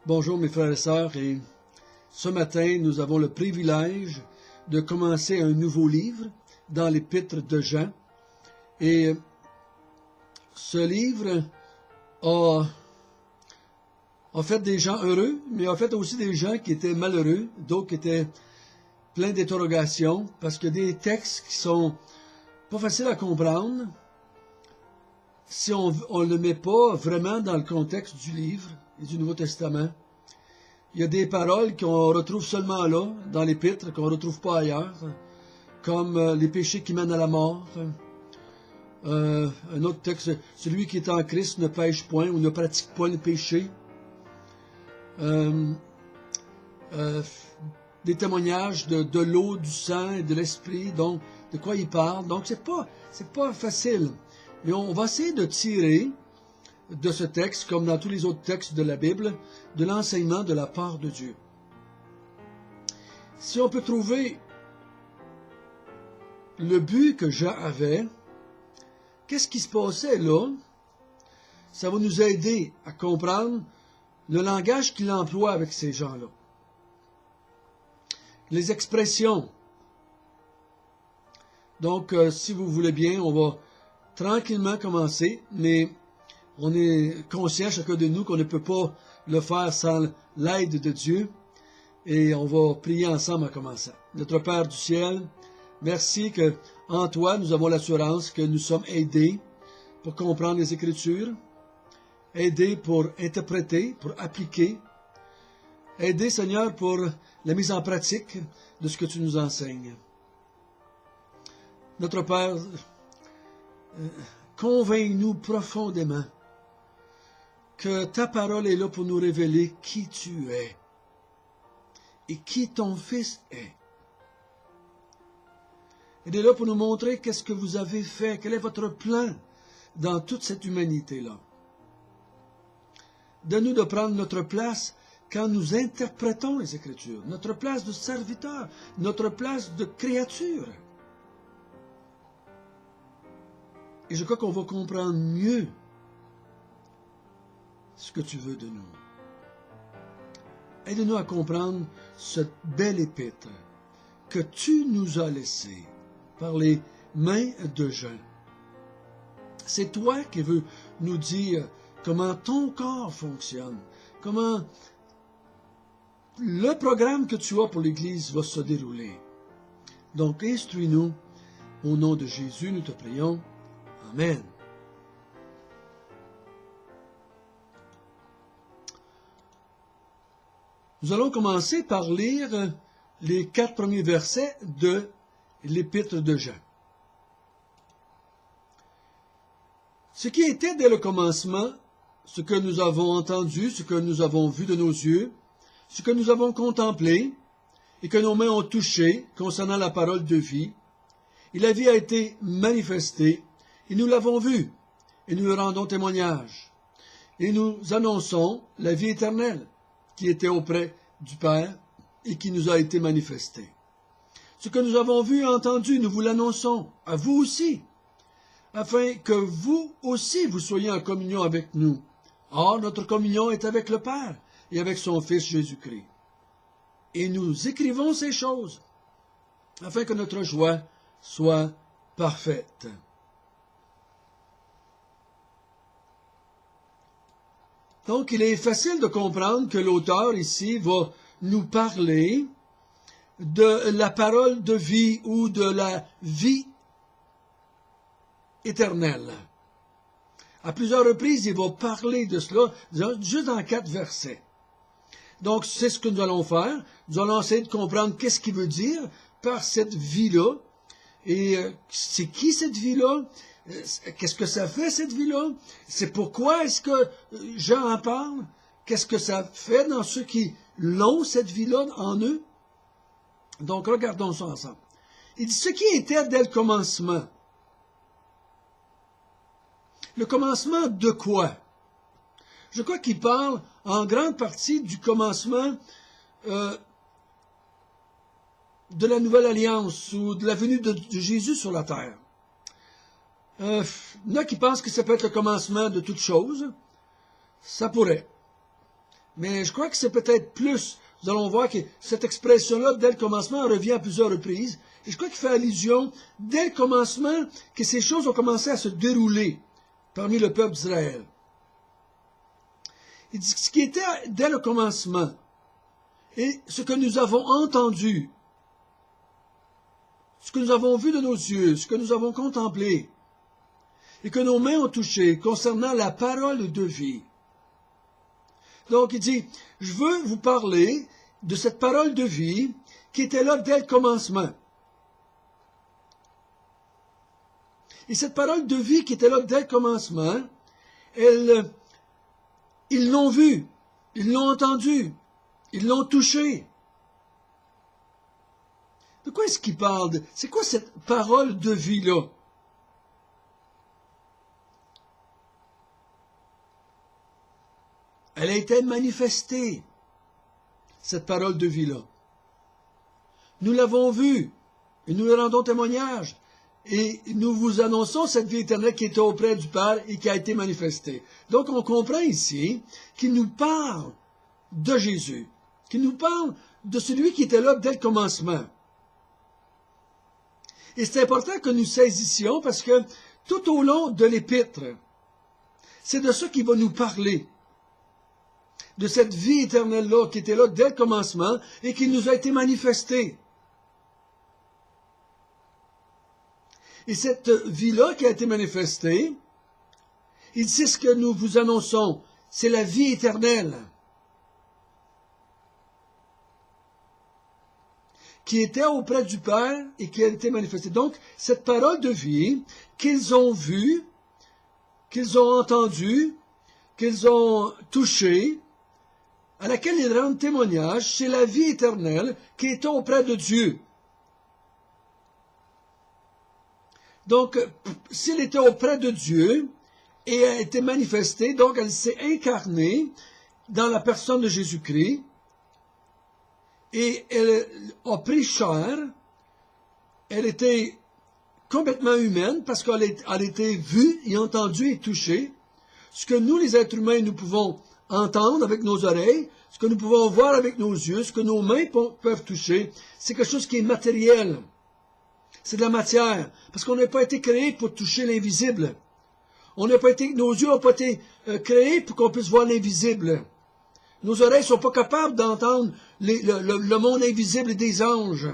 Bonjour mes frères et sœurs, et ce matin nous avons le privilège de commencer un nouveau livre dans l'épître de Jean. Et ce livre a fait des gens heureux, mais a fait aussi des gens qui étaient malheureux, d'autres qui étaient pleins d'interrogations, parce que des textes qui sont pas faciles à comprendre si on ne le met pas vraiment dans le contexte du livre et du Nouveau Testament. Il y a des paroles qu'on retrouve seulement là, dans l'épître, qu'on ne retrouve pas ailleurs, comme les péchés qui mènent à la mort. Un autre texte, celui qui est en Christ ne pêche point ou ne pratique pas le péché. Des témoignages de l'eau, du sang et de l'esprit, donc de quoi il parle. Donc c'est pas facile. Mais on va essayer de tirer de ce texte, comme dans tous les autres textes de la Bible, de l'enseignement de la part de Dieu. Si on peut trouver le but que Jean avait, qu'est-ce qui se passait là? Ça va nous aider à comprendre le langage qu'il emploie avec ces gens-là. Les expressions. Donc, si vous voulez bien, on va tranquillement commencer, mais on est conscient, chacun de nous, qu'on ne peut pas le faire sans l'aide de Dieu. Et on va prier ensemble en commençant. Notre Père du ciel, merci qu'en toi, nous avons l'assurance que nous sommes aidés pour comprendre les Écritures, aidés pour interpréter, pour appliquer, aidés, Seigneur, pour la mise en pratique de ce que tu nous enseignes. Notre Père, convainc-nous profondément que ta parole est là pour nous révéler qui tu es et qui ton Fils est. Elle est là pour nous montrer qu'est-ce que vous avez fait, quel est votre plan dans toute cette humanité-là. Donne-nous de prendre notre place quand nous interprétons les Écritures, notre place de serviteur, notre place de créature. Et je crois qu'on va comprendre mieux ce que tu veux de nous. Aide-nous à comprendre cette belle épître que tu nous as laissée par les mains de Jean. C'est toi qui veux nous dire comment ton corps fonctionne, comment le programme que tu as pour l'Église va se dérouler. Donc, instruis-nous. Au nom de Jésus, nous te prions. Amen. Nous allons commencer par lire les 4 premiers versets de l'épître de Jean. Ce qui était dès le commencement, ce que nous avons entendu, ce que nous avons vu de nos yeux, ce que nous avons contemplé et que nos mains ont touché concernant la parole de vie, et la vie a été manifestée, et nous l'avons vu, et nous le rendons témoignage. Et nous annonçons la vie éternelle qui était auprès du Père et qui nous a été manifestée. Ce que nous avons vu et entendu, nous vous l'annonçons, à vous aussi, afin que vous aussi vous soyez en communion avec nous. Or, notre communion est avec le Père et avec son Fils Jésus-Christ. Et nous écrivons ces choses, afin que notre joie soit parfaite. Donc, il est facile de comprendre que l'auteur ici va nous parler de la parole de vie ou de la vie éternelle. À plusieurs reprises, il va parler de cela, juste dans 4 versets. Donc, c'est ce que nous allons faire. Nous allons essayer de comprendre qu'est-ce qu'il veut dire par cette vie-là. Et c'est qui cette vie-là? Qu'est-ce que ça fait, cette vie-là? C'est pourquoi est-ce que Jean en parle? Qu'est-ce que ça fait dans ceux qui l'ont, cette vie-là, en eux? Donc, regardons ça ensemble. Il dit, ce qui était dès le commencement. Le commencement de quoi? Je crois qu'il parle en grande partie du commencement de la nouvelle alliance ou de la venue de Jésus sur la terre. Il y en a qui pensent que ça peut être le commencement de toute chose. Ça pourrait. Mais je crois que c'est peut-être plus. Nous allons voir que cette expression-là, dès le commencement, revient à plusieurs reprises. Et je crois qu'il fait allusion, dès le commencement, que ces choses ont commencé à se dérouler parmi le peuple d'Israël. Il dit ce qui était dès le commencement, et ce que nous avons entendu, ce que nous avons vu de nos yeux, ce que nous avons contemplé, et que nos mains ont touché concernant la parole de vie. Donc il dit, je veux vous parler de cette parole de vie qui était là dès le commencement. Et cette parole de vie qui était là dès le commencement, ils l'ont vue, ils l'ont entendue, ils l'ont touchée. De quoi est-ce qu'il parle? C'est quoi cette parole de vie-là? Elle a été manifestée, cette parole de vie-là. Nous l'avons vue, et nous le rendons témoignage. Et nous vous annonçons cette vie éternelle qui était auprès du Père et qui a été manifestée. Donc on comprend ici qu'il nous parle de Jésus, qu'il nous parle de celui qui était là dès le commencement. Et c'est important que nous saisissions parce que tout au long de l'épître, c'est de ça qu'il va nous parler. De cette vie éternelle-là qui était là dès le commencement et qui nous a été manifestée. Et cette vie-là qui a été manifestée, il dit ce que nous vous annonçons, c'est la vie éternelle qui était auprès du Père et qui a été manifestée. Donc, cette parole de vie qu'ils ont vue, qu'ils ont entendue, qu'ils ont touchée, à laquelle ils rendent témoignage, c'est la vie éternelle qui est auprès de Dieu. Donc, s'il était auprès de Dieu et a été manifestée, donc elle s'est incarnée dans la personne de Jésus-Christ et elle a pris chair, elle était complètement humaine parce qu'elle était vue et entendue et touchée. Ce que nous, les êtres humains, nous pouvons entendre avec nos oreilles, ce que nous pouvons voir avec nos yeux, ce que nos mains peuvent toucher, c'est quelque chose qui est matériel. C'est de la matière, parce qu'on n'a pas été créé pour toucher l'invisible. Nos yeux n'ont pas été créés pour qu'on puisse voir l'invisible. Nos oreilles ne sont pas capables d'entendre le monde invisible des anges.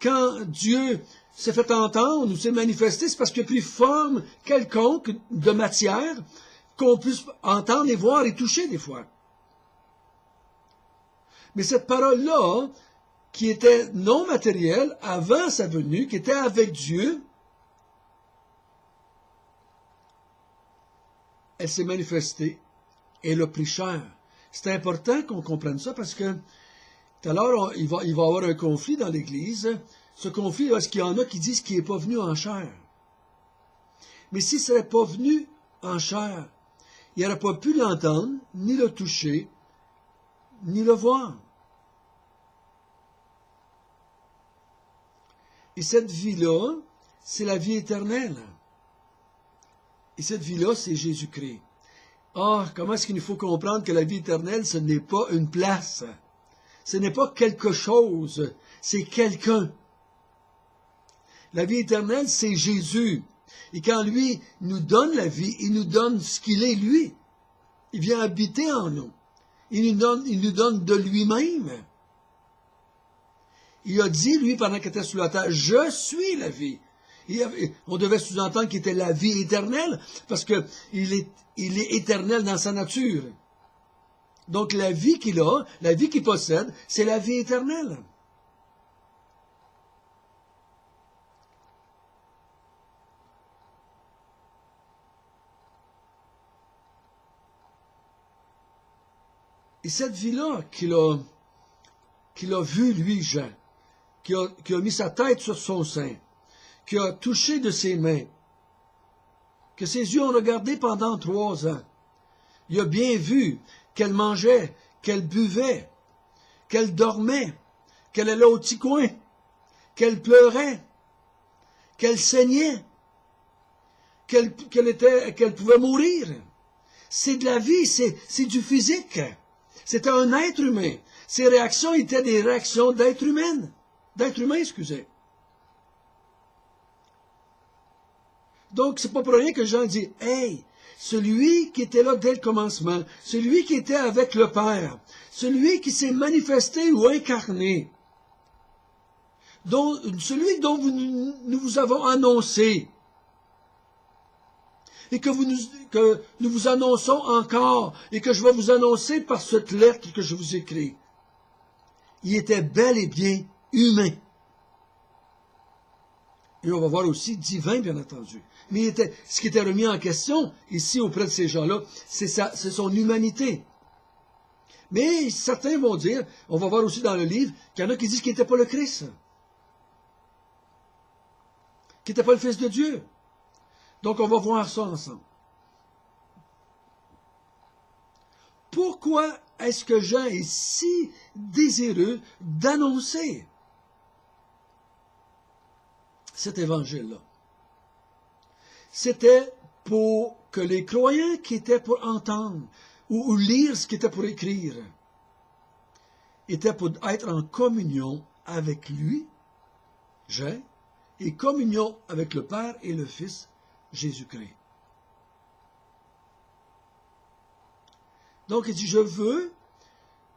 Quand Dieu s'est fait entendre ou s'est manifesté, c'est parce qu'il a pris forme quelconque de matière qu'on puisse entendre et voir et toucher des fois. Mais cette parole-là, qui était non matérielle avant sa venue, qui était avec Dieu, elle s'est manifestée et elle a pris chair. C'est important qu'on comprenne ça parce que tout à l'heure, il va y avoir un conflit dans l'Église. Ce conflit, est-ce qu'il y en a qui disent qu'il n'est pas venu en chair? Mais s'il ne serait pas venu en chair, il n'aurait pas pu l'entendre, ni le toucher, ni le voir. Et cette vie-là, c'est la vie éternelle. Et cette vie-là, c'est Jésus-Christ. Ah, comment est-ce qu'il nous faut comprendre que la vie éternelle, ce n'est pas une place. Ce n'est pas quelque chose, c'est quelqu'un. La vie éternelle, c'est Jésus. Et quand lui nous donne la vie, il nous donne ce qu'il est, lui. Il vient habiter en nous. Il nous donne de lui-même. Il a dit, lui, pendant qu'il était sur la terre, « Je suis la vie ». On devait sous-entendre qu'il était la vie éternelle, parce qu'il est éternel dans sa nature. Donc la vie qu'il a, la vie qu'il possède, c'est la vie éternelle. Et cette vie-là qu'il a vue, lui, Jean, qui a mis sa tête sur son sein, qui a touché de ses mains, que ses yeux ont regardé pendant 3 ans. Il a bien vu qu'elle mangeait, qu'elle buvait, qu'elle dormait, qu'elle allait au petit coin, qu'elle pleurait, qu'elle saignait, qu'elle pouvait mourir. c'est de la vie, c'est du physique. C'était un être humain. Ses réactions étaient des réactions d'être humain. D'être humain, excusez. Donc, c'est pas pour rien que Jean dit, hey, celui qui était là dès le commencement, celui qui était avec le Père, celui qui s'est manifesté ou incarné, celui dont nous vous avons annoncé, et que nous vous annonçons encore, et que je vais vous annoncer par cette lettre que je vous écris. Il était bel et bien humain. Et on va voir aussi divin, bien entendu. Mais ce qui était remis en question, ici, auprès de ces gens-là, c'est son humanité. Mais certains vont dire, on va voir aussi dans le livre, qu'il y en a qui disent qu'il n'était pas le Christ. Qu'il n'était pas le Fils de Dieu. Donc, on va voir ça ensemble. Pourquoi est-ce que Jean est si désireux d'annoncer cet évangile-là? C'était pour que les croyants qui étaient pour entendre ou lire ce qui était pour écrire étaient pour être en communion avec lui, Jean, et communion avec le Père et le Fils, Jésus-Christ. Donc, il dit, je veux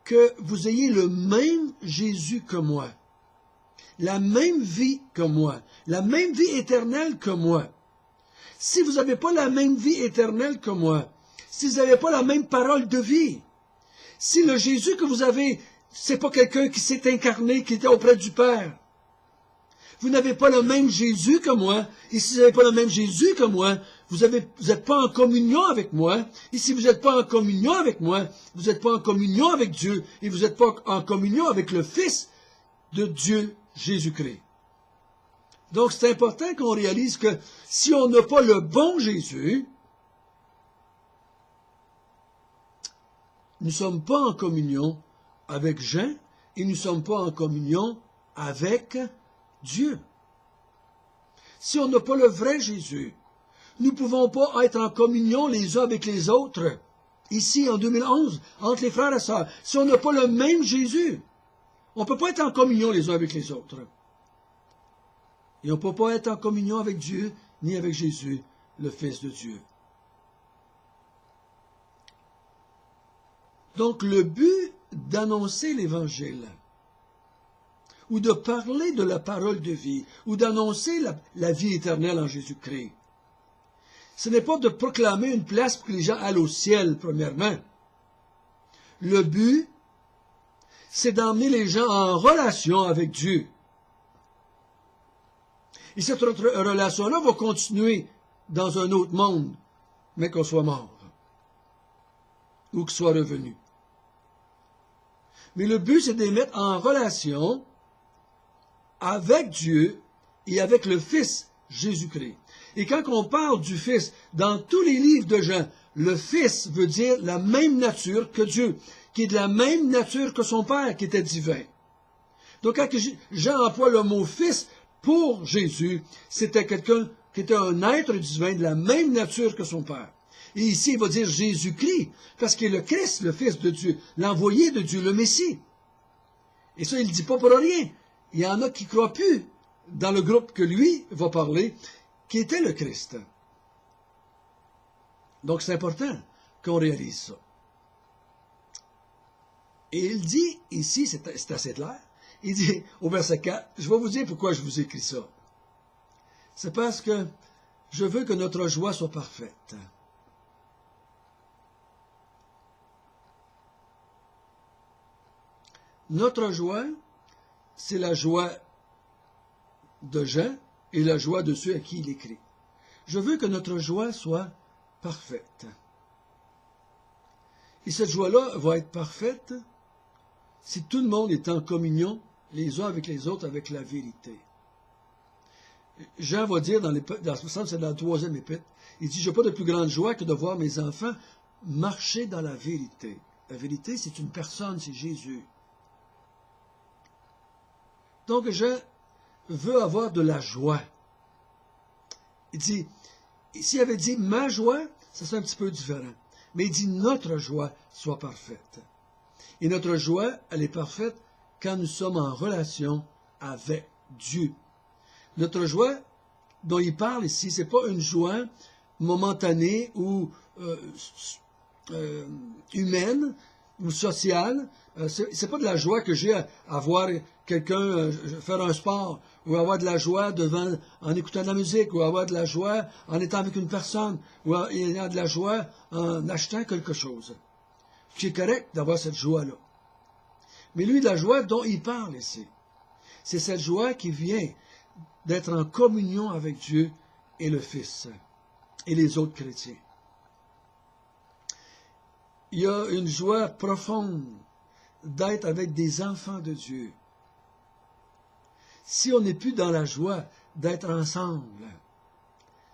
que vous ayez le même Jésus que moi, la même vie que moi, la même vie éternelle que moi. Si vous n'avez pas la même vie éternelle que moi, si vous n'avez pas la même parole de vie, si le Jésus que vous avez, c'est pas quelqu'un qui s'est incarné, qui était auprès du Père, vous n'avez pas le même Jésus que moi, et si vous n'avez pas le même Jésus que moi, vous n'êtes pas en communion avec moi, et si vous n'êtes pas en communion avec moi, vous n'êtes pas en communion avec Dieu, et vous n'êtes pas en communion avec le Fils de Dieu, Jésus-Christ. Donc c'est important qu'on réalise que si on n'a pas le bon Jésus, nous ne sommes pas en communion avec Jean, et nous ne sommes pas en communion avec Dieu. Si on n'a pas le vrai Jésus, nous ne pouvons pas être en communion les uns avec les autres. Ici, en 2011, entre les frères et sœurs, si on n'a pas le même Jésus, on ne peut pas être en communion les uns avec les autres. Et on ne peut pas être en communion avec Dieu, ni avec Jésus, le Fils de Dieu. Donc, le but d'annoncer l'Évangile, ou de parler de la parole de vie, ou d'annoncer la vie éternelle en Jésus-Christ, ce n'est pas de proclamer une place pour que les gens aillent au ciel, premièrement. Le but, c'est d'emmener les gens en relation avec Dieu. Et cette relation-là va continuer dans un autre monde, mais qu'on soit mort, ou qu'il soit revenu. Mais le but, c'est de les mettre en relation avec Dieu et avec le Fils Jésus-Christ. Et quand on parle du Fils, dans tous les livres de Jean, le Fils veut dire la même nature que Dieu, qui est de la même nature que son Père, qui était divin. Donc quand Jean emploie le mot Fils pour Jésus, c'était quelqu'un qui était un être divin de la même nature que son Père. Et ici, il va dire Jésus-Christ, parce qu'il est le Christ, le Fils de Dieu, l'envoyé de Dieu, le Messie. Et ça, il ne dit pas pour rien. Il y en a qui ne croient plus dans le groupe que lui va parler, qui était le Christ. Donc c'est important qu'on réalise ça. Et il dit, ici, c'est assez clair, il dit au verset 4, je vais vous dire pourquoi je vous écris ça. C'est parce que je veux que notre joie soit parfaite. Notre joie, c'est la joie de Jean et la joie de ceux à qui il écrit. Je veux que notre joie soit parfaite. Et cette joie-là va être parfaite si tout le monde est en communion les uns avec les autres avec la vérité. Jean va dire dans c'est dans la 3e épître, il dit, je n'ai pas de plus grande joie que de voir mes enfants marcher dans la vérité. La vérité, c'est une personne, c'est Jésus. Donc Jean veut avoir de la joie. Il dit, s'il avait dit ma joie, ça serait un petit peu différent. Mais il dit notre joie soit parfaite. Et notre joie, elle est parfaite quand nous sommes en relation avec Dieu. Notre joie dont il parle ici, ce n'est pas une joie momentanée ou humaine ou sociale. C'est pas de la joie que j'ai à voir quelqu'un faire un sport, ou avoir de la joie en écoutant de la musique, ou avoir de la joie en étant avec une personne, ou ayant de la joie en achetant quelque chose. C'est correct d'avoir cette joie-là. Mais lui, la joie dont il parle ici, c'est cette joie qui vient d'être en communion avec Dieu et le Fils et les autres chrétiens. Il y a une joie profonde d'être avec des enfants de Dieu. Si on n'est plus dans la joie d'être ensemble,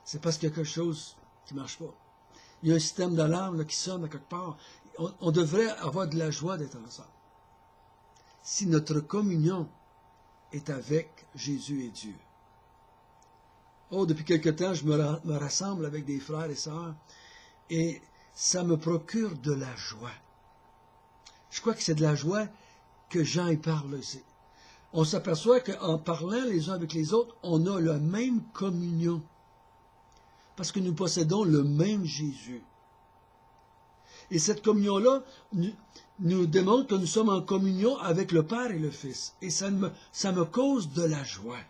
c'est parce qu'il y a quelque chose qui ne marche pas. Il y a un système d'alarme qui sonne à quelque part. On devrait avoir de la joie d'être ensemble. Si notre communion est avec Jésus et Dieu. Oh, depuis quelque temps, je me rassemble avec des frères et sœurs et ça me procure de la joie. Je crois que c'est de la joie que Jean y parle ici. On s'aperçoit qu'en parlant les uns avec les autres, on a la même communion. Parce que nous possédons le même Jésus. Et cette communion-là nous démontre que nous sommes en communion avec le Père et le Fils. Et ça me cause de la joie.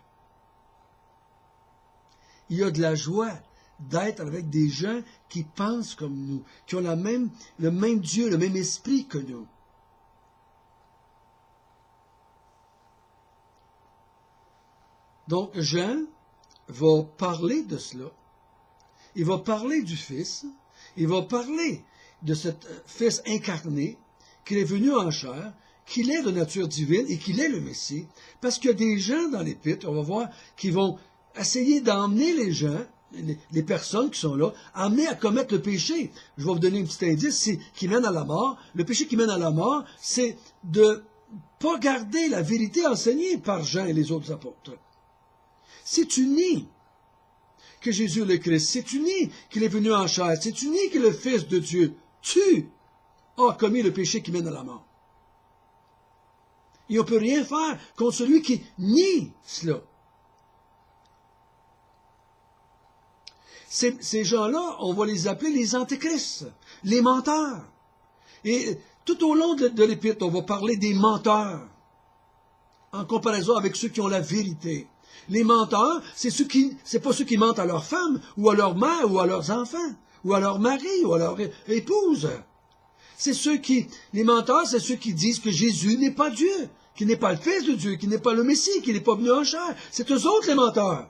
Il y a de la joie d'être avec des gens qui pensent comme nous, qui ont le même Dieu, le même esprit que nous. Donc Jean va parler de cela. Il va parler du Fils. Il va parler de ce Fils incarné, qu'il est venu en chair, qu'il est de nature divine et qu'il est le Messie. Parce qu'il y a des gens dans l'Épître, on va voir, qui vont essayer d'emmener les gens, les personnes qui sont là, amener à commettre le péché. Je vais vous donner un petit indice qui mène à la mort. Le péché qui mène à la mort, c'est de ne pas garder la vérité enseignée par Jean et les autres apôtres. Si tu nies que Jésus est le Christ, si tu nies qu'il est venu en chair, si tu nies qu'il est le Fils de Dieu, tu as commis le péché qui mène à la mort. Et on ne peut rien faire contre celui qui nie cela. Ces gens-là, on va les appeler les antéchrists, les menteurs. Et tout au long de l'Épître, on va parler des menteurs, en comparaison avec ceux qui ont la vérité. Les menteurs, c'est pas ceux qui mentent à leur femme, ou à leur mère, ou à leurs enfants, ou à leur mari, ou à leur épouse. Les menteurs, c'est ceux qui disent que Jésus n'est pas Dieu, qu'il n'est pas le Fils de Dieu, qu'il n'est pas le Messie, qu'il n'est pas venu en chair. C'est eux autres les menteurs.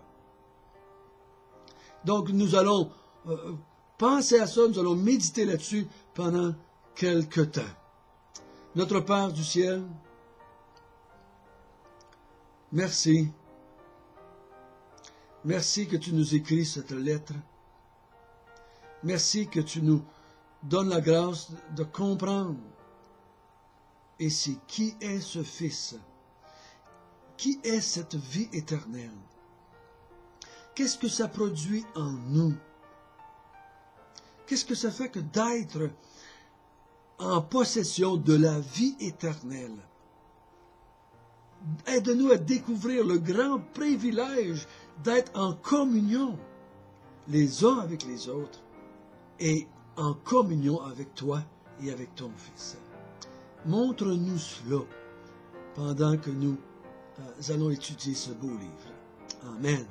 Donc nous allons penser à ça, nous allons méditer là-dessus pendant quelque temps. Notre Père du ciel, merci. Merci que tu nous écris cette lettre. Merci que tu nous donnes la grâce de comprendre ici qui est ce Fils, qui est cette vie éternelle. Qu'est-ce que ça produit en nous? Qu'est-ce que ça fait que d'être en possession de la vie éternelle? Aide-nous à découvrir le grand privilège d'être en communion les uns avec les autres et en communion avec toi et avec ton Fils. Montre-nous cela pendant que nous allons étudier ce beau livre. Amen.